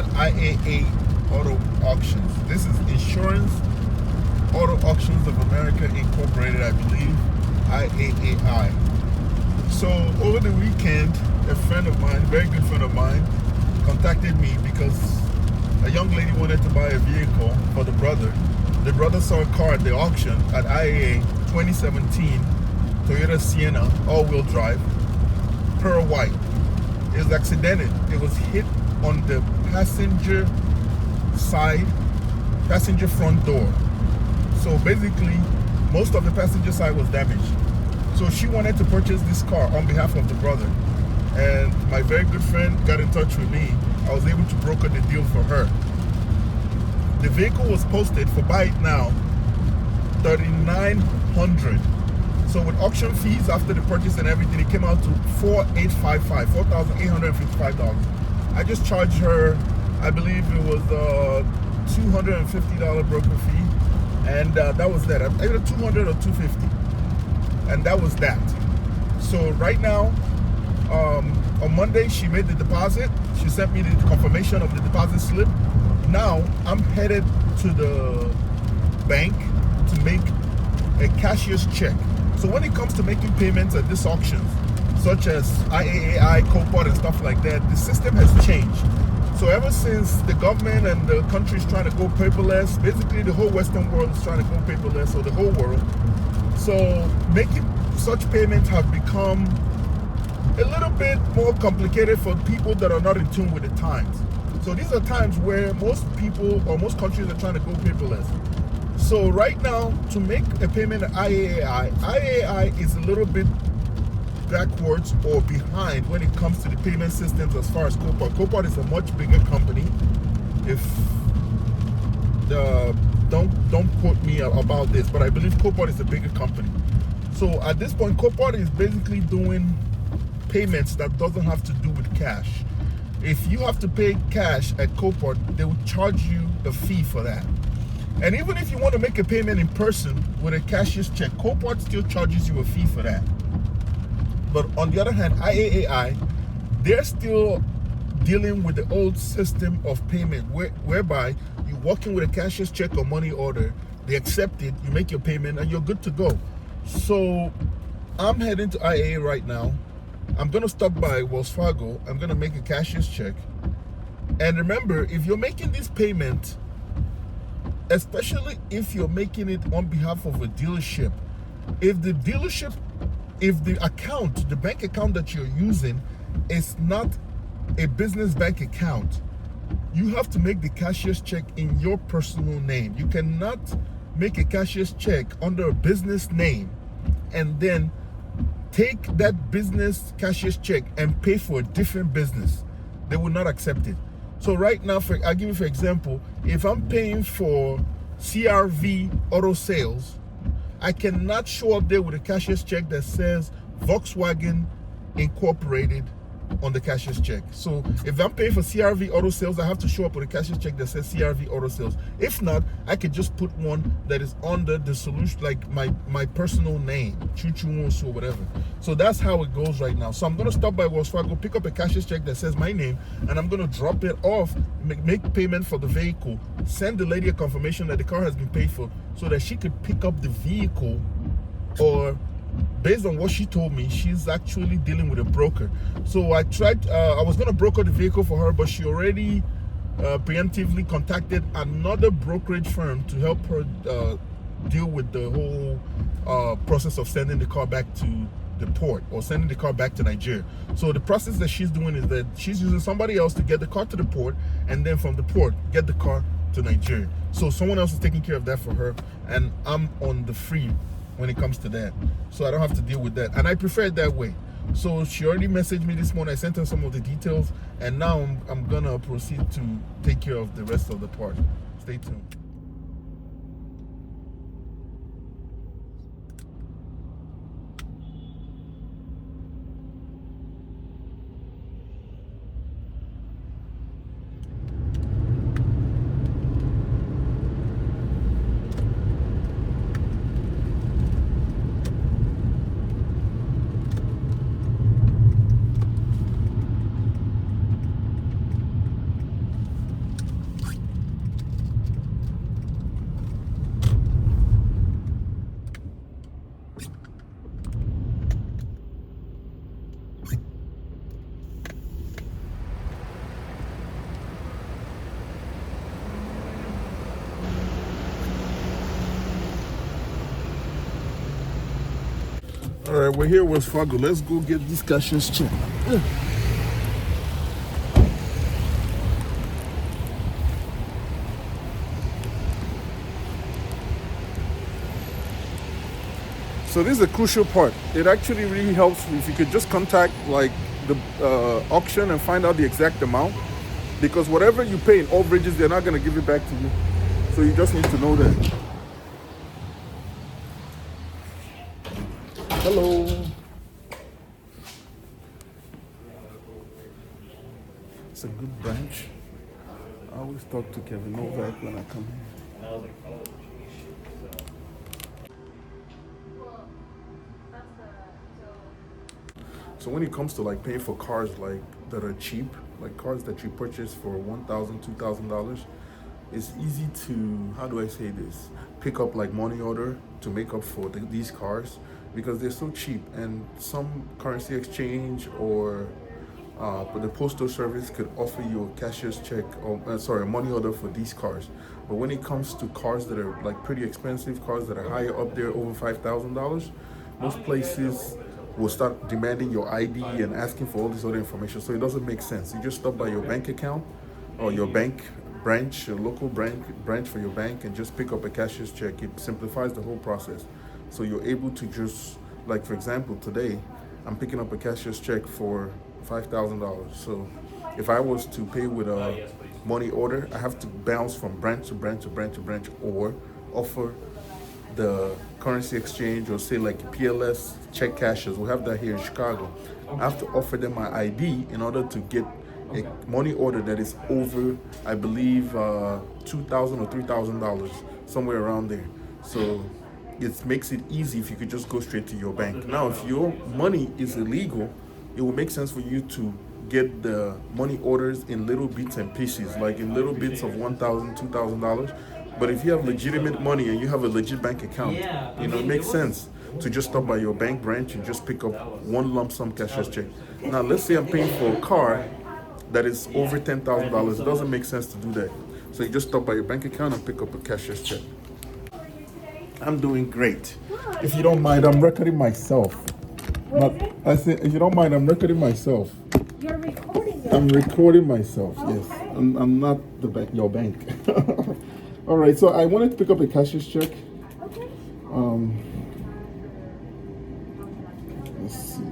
at IAA Auto Auctions. This is Insurance Auto Auctions of America Incorporated, I believe, IAAI. So over the weekend, a friend of mine, very good friend of mine, contacted me because a young lady wanted to buy a vehicle for the brother. The brother saw a car at the auction at IAA, 2017 Toyota Sienna, all-wheel drive, pearl white. It was accidented. It was hit on the passenger side, passenger front door. So basically, most of the passenger side was damaged. So she wanted to purchase this car on behalf of the brother. And my very good friend got in touch with me. I was able to broker the deal for her. The vehicle was posted for buy it now, $3,900. So with auction fees after the purchase and everything, it came out to $4,855. I just charged her, I believe it was $250 broker fee, and that was that. Either $200 or $250, and that was that. So right now, on Monday, she made the deposit. She sent me the confirmation of the deposit slip. Now I'm headed to the bank to make a cashier's check. So when it comes to making payments at this auction, such as IAAI, Copart, and stuff like that, the system has changed. So ever since the government and the country is trying to go paperless, basically the whole Western world is trying to go paperless, or the whole world. So making such payments have become a little bit more complicated for people that are not in tune with the times. So these are times where most people or most countries are trying to go paperless. So right now, to make a payment at IAAI is a little bit backwards or behind when it comes to the payment systems as far as Copart. Copart is a much bigger company. Don't quote me about this, but I believe Copart is a bigger company. So at this point, Copart is basically doing payments that doesn't have to do with cash. If you have to pay cash at Copart, they will charge you a fee for that. And even if you want to make a payment in person with a cashier's check, Copart still charges you a fee for that. But on the other hand, IAAI, they're still dealing with the old system of payment whereby you walk in with a cashier's check or money order, they accept it, you make your payment, and you're good to go. So I'm heading to IAA right now. I'm going to stop by Wells Fargo. I'm going to make a cashier's check. And remember, if you're making this payment, especially if you're making it on behalf of a dealership, if the account, the bank account that you're using is not a business bank account, you have to make the cashier's check in your personal name. You cannot make a cashier's check under a business name and then take that business cashier's check and pay for a different business. They will not accept it. So right now, I'll give you for example, if I'm paying for CRV Auto Sales, I cannot show up there with a cashier's check that says Volkswagen Incorporated on the cashier's check. So if I'm paying for CRV Auto Sales, I have to show up with a cashier's check that says CRV Auto Sales. If not, I could just put one that is under the solution, like my personal name, Chuchu or whatever. So that's how it goes right now. So I'm going to stop by Wells Fargo, pick up a cashier's check that says my name, and I'm going to drop it off, make payment for the vehicle, send the lady a confirmation that the car has been paid for so that she could pick up the vehicle, or based on what she told me, she's actually dealing with a broker. So I tried, I was going to broker the vehicle for her, but she already preemptively contacted another brokerage firm to help her deal with the whole process of sending the car back to the port, or sending the car back to Nigeria. So the process that she's doing is that she's using somebody else to get the car to the port, and then from the port, get the car to Nigeria. So someone else is taking care of that for her, and I'm on the free when it comes to that, so I don't have to deal with that, and I prefer it that way. So she already messaged me this morning. I sent her some of the details, and now I'm gonna proceed to take care of the rest of the part. Stay tuned. right, we're here with Fargo. Let's go get this cashier's check. So this is a crucial part. It actually really helps if you could just contact like the auction and find out the exact amount, because whatever you pay in overages, they're not going to give it back to you. So you just need to know that. Hello. It's a good branch. I always talk to Kevin Novak when I come here. So when it comes to like paying for cars like that are cheap, like cars that you purchase for $1,000, $2,000, it's easy to, how do I say this, pick up like money order to make up for these cars because they're so cheap, and some currency exchange or the postal service could offer you a cashier's check or a money order for these cars. But when it comes to cars that are like pretty expensive, cars that are higher up there, over $5,000, most places will start demanding your ID and asking for all this other information. So it doesn't make sense. You just stop by your bank account or your bank branch, your local branch for your bank, and just pick up a cashier's check. It simplifies the whole process. So you're able to just, like for example, today, I'm picking up a cashier's check for $5,000. So if I was to pay with a money order, I have to bounce from branch to branch to branch to branch, or offer the currency exchange, or say like PLS check cashers. We have that here in Chicago. I have to offer them my ID in order to get a money order that is over, I believe, $2,000 or $3,000, somewhere around there. So it makes it easy if you could just go straight to your bank. Now, if your money is illegal, it will make sense for you to get the money orders in little bits and pieces, like in little bits of $1,000, $2,000. But if you have legitimate money and you have a legit bank account, it makes sense to just stop by your bank branch and just pick up one lump sum cashier's check. Now, let's say I'm paying for a car that is over $10,000. It doesn't make sense to do that. So you just stop by your bank account and pick up a cashier's check. I'm doing great. If you don't mind, I'm recording myself. I said, if you don't mind, I'm recording myself. You're recording yourself? I'm recording myself, okay. Yes. I'm not your bank. All right, so I wanted to pick up a cashier's check. Okay. Let's see.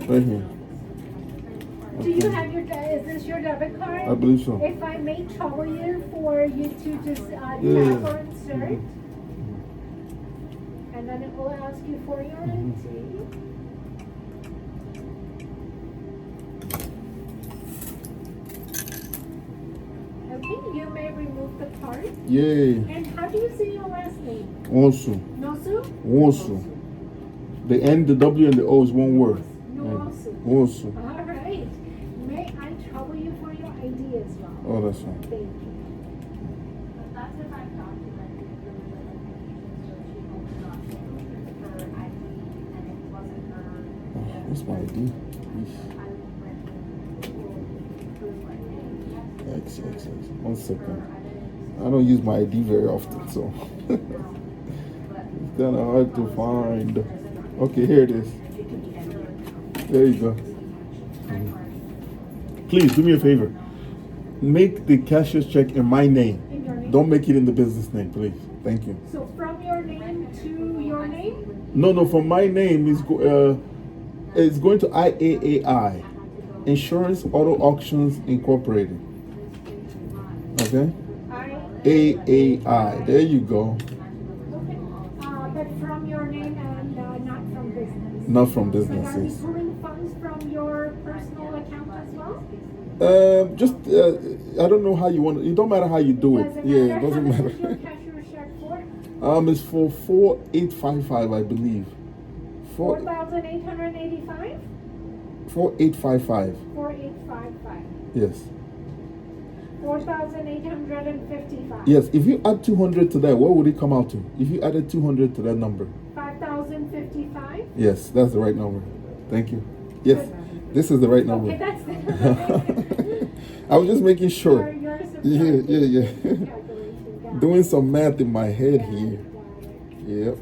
Right here. Do you have your, is this your debit card? I believe so. If I may trouble you for you to just tap or insert. And then it will ask you for your ID. Okay, you may remove the card. Yay. And how do you say your last name? Onsu. Nosu? Onsu. The N, the W, and the O is one word. Nosu. Onsu. All right. May I trouble you for your ID as well? Oh, that's fine. Thank you. What's my ID? X. 1 second. I don't use my ID very often, so it's kind of hard to find. Okay, here it is. There you go. Please do me a favor. Make the cashier's check in my name. In your name? Don't make it in the business name, please. Thank you. So from your name to your name? No, from my name is it's going to IAAI, Insurance Auto Auctions Incorporated. Okay? AAI. There you go. Okay. But from your name and not from business. Not from So are businesses. you pulling funds from your personal account as well? Just I don't know how you want. It don't matter how you do it. Doesn't Yeah, matter. it doesn't How matter. much is your cashier's check for? It's for 4855, I believe. 4,885? 4855. 4,855. Yes. 4,855. Yes. If you add 200 to that, what would it come out to? If you added 200 to that number. 5,055? Yes, that's the right number. Thank you. Yes, this is the right number. Okay, that's the I was just making sure. Yeah. calculation. Doing some math in my head here. Yep.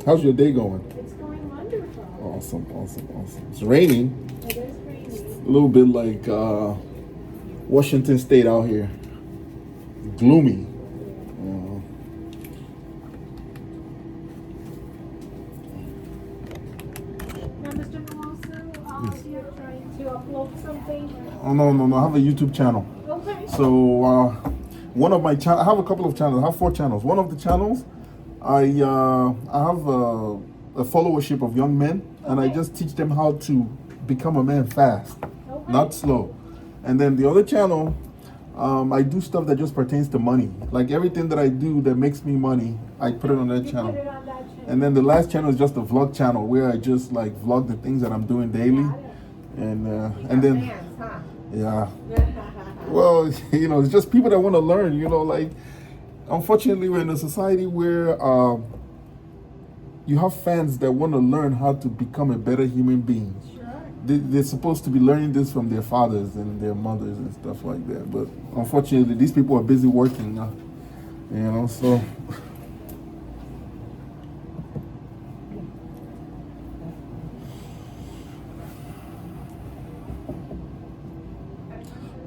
How's your day going? It's going wonderful. Awesome. It's raining. It is raining. A little bit like Washington State out here. Gloomy. Now, Mr. Nwosu, you're trying to upload something? Oh no! I have a YouTube channel. Okay. So one of my channels, I have a couple of channels. I have 4 channels. One of the channels, I have a followership of young men, and I just teach them how to become a man fast, not slow. And then the other channel, I do stuff that just pertains to money. Like everything that I do that makes me money, I put it on that channel. Put it on that channel. And then the last channel is just a vlog channel where I just like vlog the things that I'm doing daily. And then Fans, huh? yeah. Well, you know, it's just people that want to learn, you know, like unfortunately we're in a society where you have fans that want to learn how to become a better human being. Sure. They're supposed to be learning this from their fathers and their mothers and stuff like that. But unfortunately, these people are busy working now, you know, so.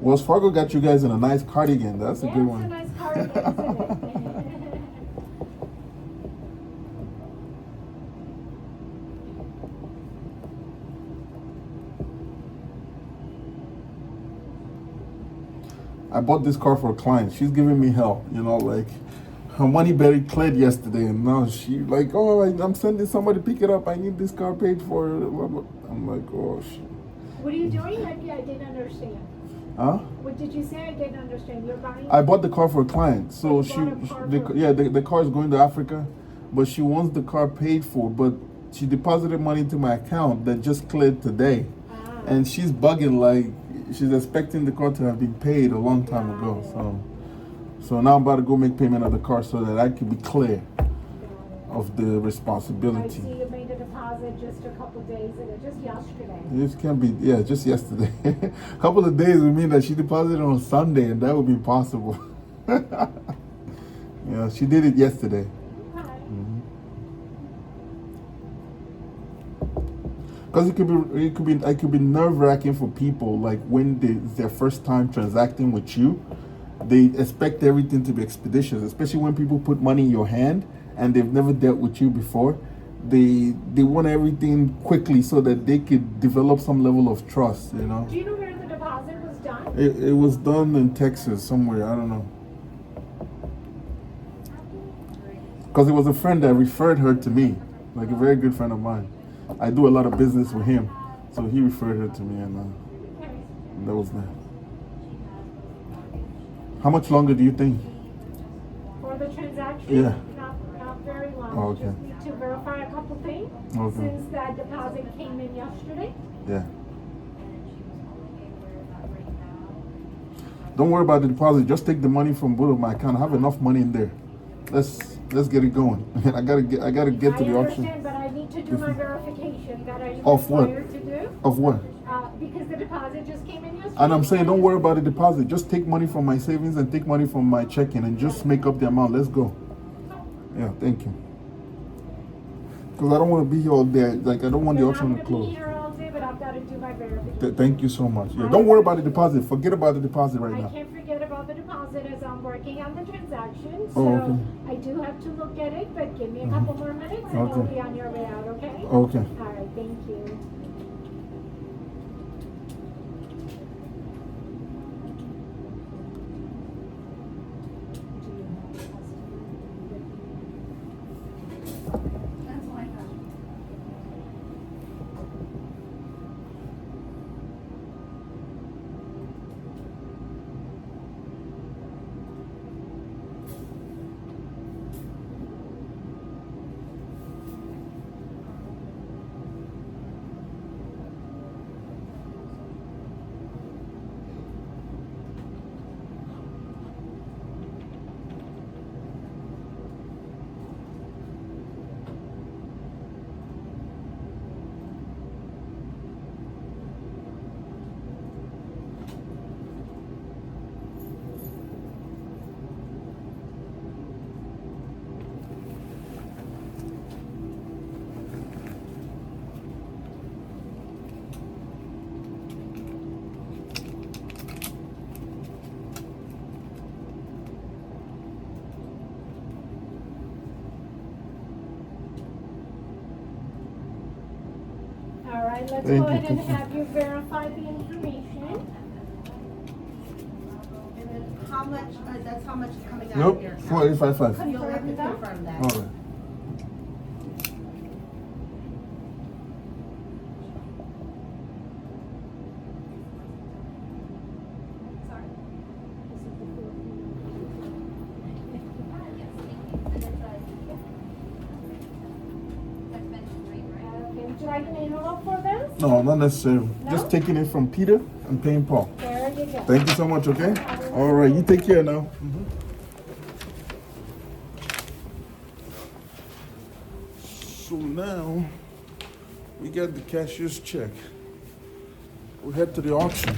Wells Fargo got you guys in a nice cardigan. That's a good one. It's a nice cardigan, isn't it? I bought this car for a client. She's giving me hell, you know, like her money barely cleared yesterday, and now she like, oh, I'm sending somebody to pick it up. I need this car paid for. I'm like, oh shit. What are you doing? I didn't understand. Huh? What did you say? I didn't understand. You're buying? I bought the car for a client, so You bought a car for- the car is going to Africa, but she wants the car paid for. But she deposited money into my account that just cleared today, and she's bugging like she's expecting the car to have been paid a long time ago. So now I'm about to go make payment of the car so that I can be clear of the I responsibility. see you made a deposit just a couple days ago, just yesterday. This can be, just yesterday. A couple of days would mean that she deposited on Sunday, and that would be possible. Yeah, she did it yesterday. Okay. Because it could be nerve-wracking for people, like when it's their first time transacting with you. They expect everything to be expeditious, especially when people put money in your hand and they've never dealt with you before. They want everything quickly so that they could develop some level of trust, you know. Do you know where the deposit was done? It was done in Texas somewhere, I don't know. Because it was a friend that referred her to me, like a very good friend of mine. I do a lot of business with him, so he referred her to me, and that was that. How much longer do you think? For the transaction? Yeah. Not very long. Oh, okay. Just need to verify a couple things. Okay. Since that deposit came in yesterday. Yeah. Don't worry about the deposit. Just take the money from both of my account. I have enough money in there. Let's get it going. I gotta get to the I auction. understand, but I need to do my verification that I Of what? required to do. Of what? Because the deposit just came in yesterday. And I'm saying, don't worry about the deposit. Just take money from my savings and take money from my checking and just make up the amount. Let's go. Yeah, thank you. Because I don't want to be here all day. Like, I don't want the auction to I'm close. not here all day, but I've got to do my verification. Thank you so much. Yeah, don't worry about the deposit. Forget about the deposit right I now. can't forget about the deposit as I'm working on the transaction. So Oh, okay. I do have to look at it, but give me a couple more minutes and Okay. you'll be on your way out, okay? Okay. All right, thank you. All right, let's Thank go you, ahead and thank you. have you verify the information. And then how much, that's how much is coming out Nope, of your account? 4855. You'll have to Confirm that. confirm that. All right. Okay, would you like an envelope for this? No, not necessarily. No? Just taking it from Peter and paying Paul. There you go. Thank you so much, okay? All right, you take care now. So now we got the cashier's check. We head to the auction.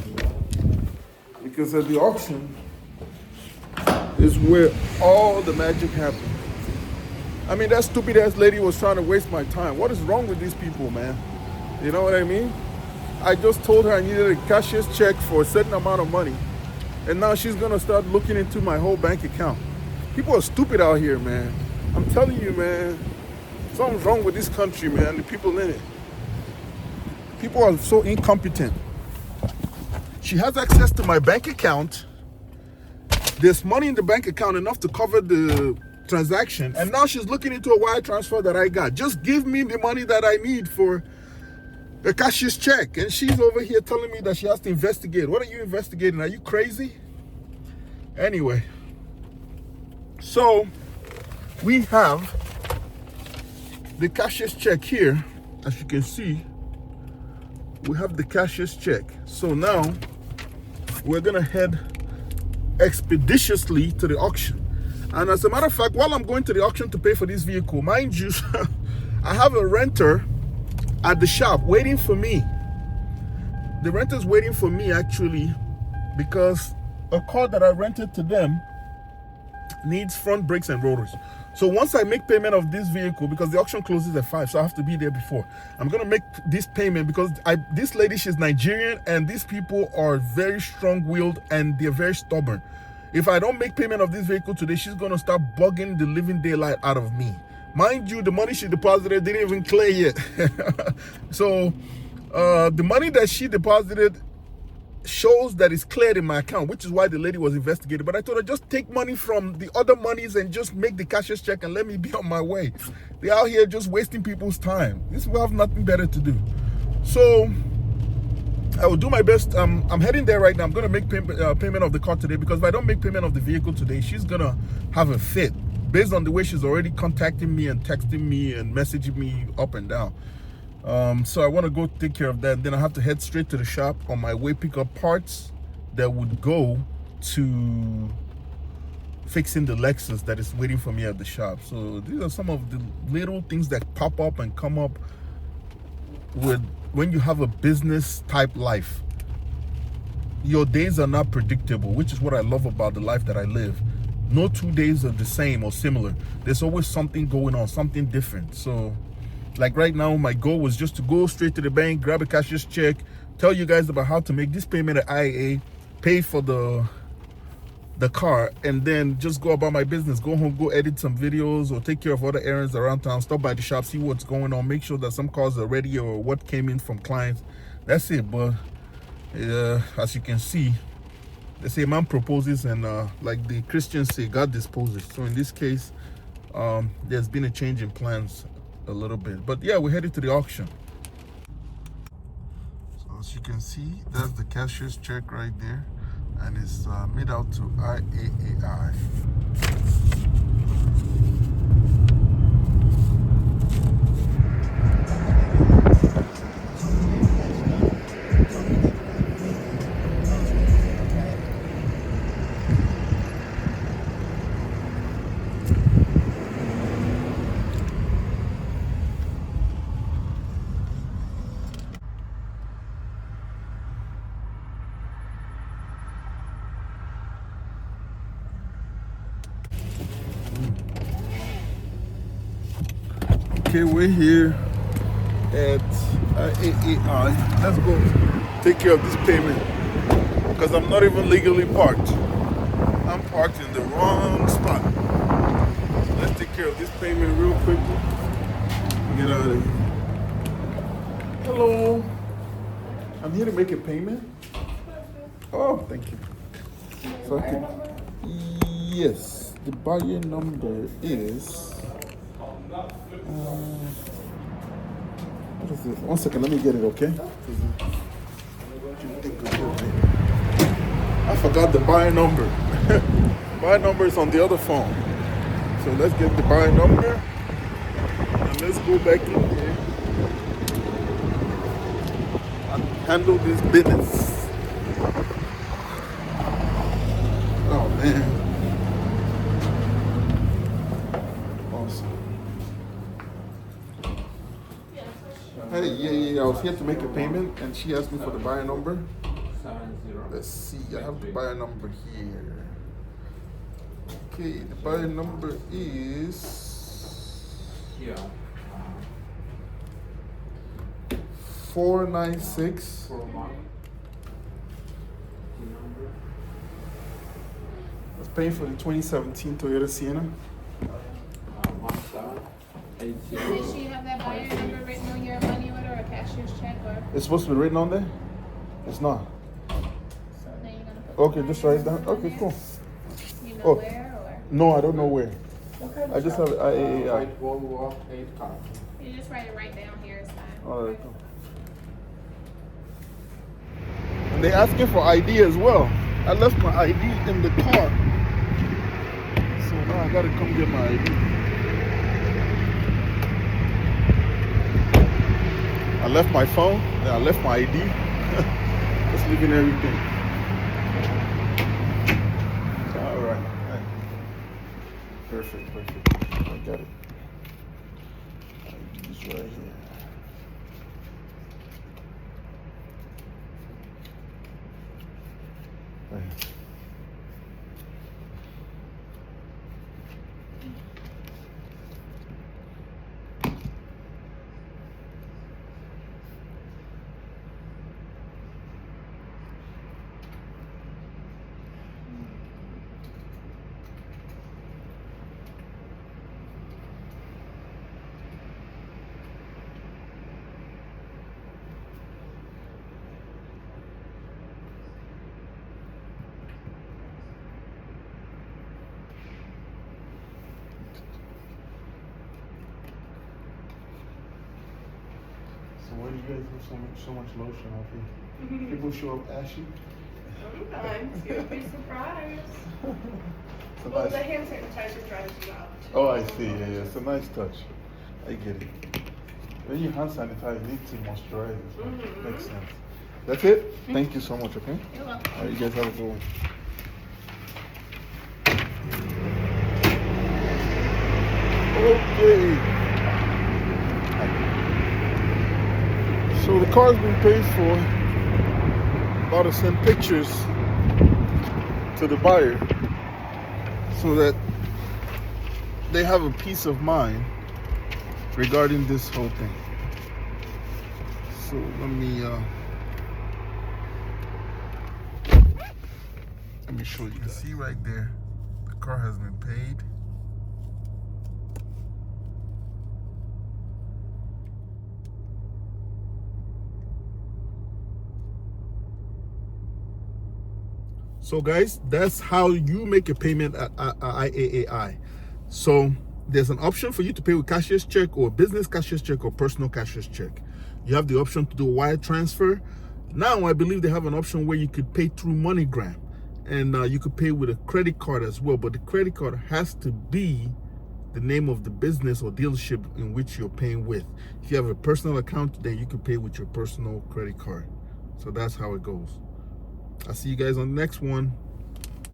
Because at the auction is where all the magic happens. I mean, that stupid ass lady was trying to waste my time. What is wrong with these people, man? You know what I mean? I just told her I needed a cashier's check for a certain amount of money. And now she's gonna start looking into my whole bank account. People are stupid out here, man. I'm telling you, man. Something's wrong with this country, man. The people in it. People are so incompetent. She has access to my bank account. There's money in the bank account enough to cover the transaction. And now she's looking into a wire transfer that I got. Just give me the money that I need for the cashier's check. And she's over here telling me that she has to investigate. What are you investigating? Are you crazy? Anyway. So we have the cashier's check here. As you can see, we have the cashier's check. So now we're gonna head expeditiously to the auction. And as a matter of fact, while I'm going to the auction to pay for this vehicle, mind you, I have a renter at the shop waiting for me. The renter's waiting for me actually because a car that I rented to them needs front brakes and rotors. So once I make payment of this vehicle, because the auction closes at 5, so I have to be there before. I'm gonna make this payment because this lady, she's Nigerian, and these people are very strong-willed and they're very stubborn. If I don't make payment of this vehicle today, she's gonna start bugging the living daylight out of me. Mind you, the money she deposited didn't even clear yet. So the money that she deposited shows that it's cleared in my account, which is why the lady was investigated. But I told her, just take money from the other monies and just make the cashier's check and let me be on my way. They're out here just wasting people's time. These people have nothing better to do. So I will do my best. I'm heading there right now. I'm going to make payment of the car today, because if I don't make payment of the vehicle today, she's going to have a fit based on the way she's already contacting me and texting me and messaging me up and down. So I want to go take care of that. Then I have to head straight to the shop on my way, pick up parts that would go to fixing the Lexus that is waiting for me at the shop. So these are some of the little things that pop up and come up with when you have a business type life. Your days are not predictable, which is what I love about the life that I live. No 2 days are the same or similar. There's always something going on, something different. So like right now, my goal was just to go straight to the bank, grab a cashier's check, tell you guys about how to make this payment at IAAI, pay for the car, and then just go about my business. Go home, go edit some videos or take care of other errands around town, stop by the shop, see what's going on, make sure that some cars are ready or what came in from clients. That's it. But as you can see, they say man proposes and like the Christians say, God disposes. So in this case, there's been a change in plans a little bit. But yeah, we're headed to the auction. So as you can see, that's the cashier's check right there, and it's made out to IAAI. Okay, we're here at IAAI. Let's go take care of this payment, because I'm not even legally parked. I'm parked in the wrong spot. So let's take care of this payment real quickly. Get out of here. Hello. I'm here to make a payment. Oh, thank you. So I can, yes, the buyer number is. What is it? 1 second, let me get it, okay? I forgot the buyer number. Buyer number is on the other phone. So let's get the buyer number and let's go back in here and handle this business. Oh man. Awesome. Hey, yeah. I was here to make a payment and she asked me for the buyer number. Let's see, I have the buyer number here. Okay, the buyer number is 496. I was paying for the 2017 Toyota Sienna. Did she have that buyer number written on your money order or a cashier's check or? It's supposed to be written on there? It's not. So then you're gonna put Okay, just write it down. Okay, cool. You know Oh. where or? No, I don't know where. I just have IAAI. You just write it right down here, it's fine. All right. And they asking for ID as well. I left my ID in the car. So now I gotta come get my ID. I left my phone, and I left my ID. Just leaving everything. All right. Perfect. I got it. ID's right here. Right. So why do you guys have so much lotion out here? People show up ashy. Sometimes you'll be surprised. It's a Well, nice- the hand sanitizer dries you out. Oh, I see. Yeah. It's a nice touch. I get it. When you hand sanitize, you need to moisturize. So makes sense. That's it. Thank you so much. Okay. You're welcome. All right, you guys have a good one. Okay. So the car's been paid for. About to send pictures to the buyer so that they have a peace of mind regarding this whole thing. So let me show you. You can see right there, the car has been paid. So guys, that's how you make a payment at IAAI. So there's an option for you to pay with cashier's check or business cashier's check or personal cashier's check. You have the option to do a wire transfer. Now I believe they have an option where you could pay through MoneyGram, and you could pay with a credit card as well. But the credit card has to be the name of the business or dealership in which you're paying with. If you have a personal account, then you can pay with your personal credit card. So that's how it goes. I'll see you guys on the next one.